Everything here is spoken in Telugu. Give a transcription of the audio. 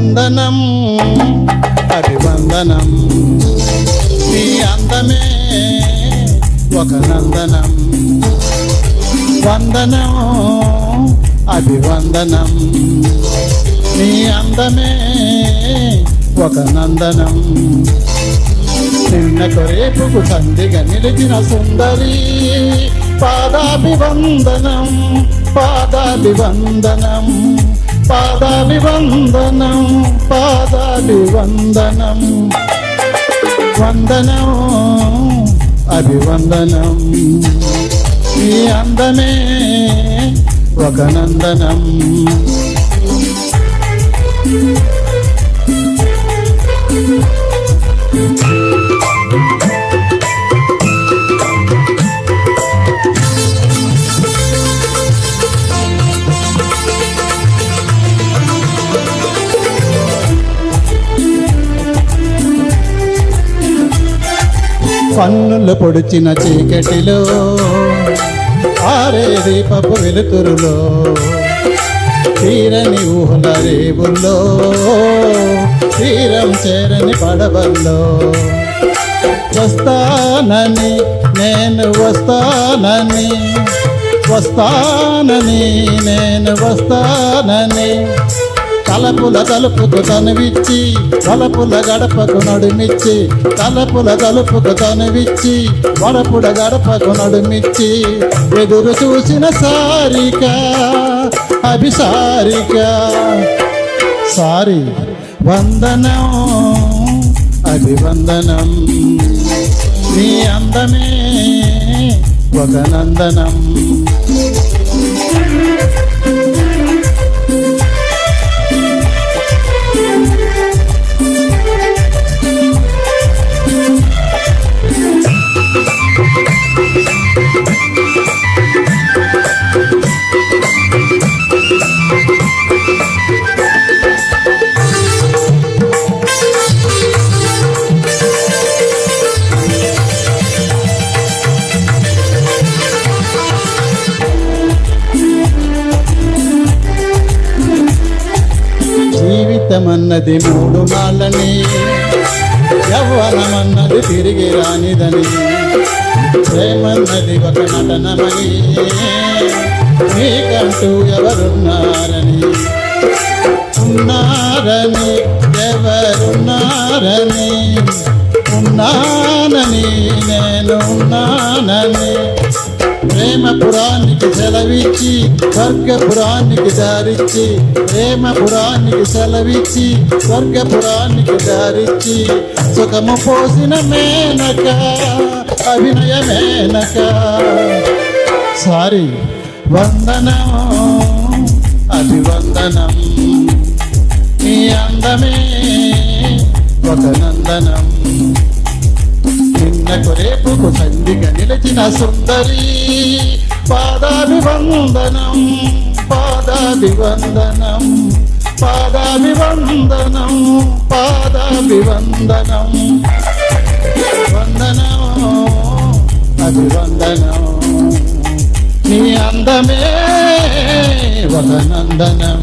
వందనం అభివందనం, నీ అందమే ఒక నందనం. వందనం అభివందనం, నీ అందమే ఒక నందనం. నిన్నకు రేపుకు సంధిగా నిలిచిన సుందరి, పాదాభివందనం పాదాభివందనం పాదాభివందనం పాదాభివందనం. వందనం అభివందనం, ఈ అందమే ఒక నందనం. కన్నులు పొడిచిన చీకటిలో ఆరే దీపపు వెలుతురులో, తీరని ఊహల రేవుల్లో, తీరం చేరని పడవల్లో, వస్తానని నేను వస్తానని, వస్తానని నేను వస్తానని, తలపుల తలుపుకు తనువిచ్చి వలపుల గడపకు నడుమిచ్చి, తలపుల తలుపుకు తనువిచ్చి వలపుల గడపకు నడుమిచ్చి, ఎదురు చూసిన సారిక అభిసారిక. సారి వందనం అభివందనం, నీ అందమే ఒక నందనం. జీవితమన్నది మూడు నాళ్ళని, యవ్వనమన్నది తిరిగి రానిదని, ప్రేమన్నది ఒక నటనమని, నీకంటూ ఎవరున్నారని, ఉన్నారని ఎవరున్నారని, ఉన్నానని నేను ఉన్నానని, ప్రేమపురానికి సెలవిచ్చి స్వర్గపురానికి దారిచ్చి, ప్రేమపురానికి సెలవిచ్చి స్వర్గపురానికి దారిచ్చి, సుఖము పోసిన మేనక అభినయ మేనక. సారి వందనం అభివందనం, నీ అందమే ఒక నందనం. నిన్నకు రేపుకు సంధిగా నిలిచిన సుందరి, పాదాభివందనం పాదాభివందనం పాదాభివందనం పాదాభివందనం. వందనం అభివందనం, నీ అందమే ఒక నందనం.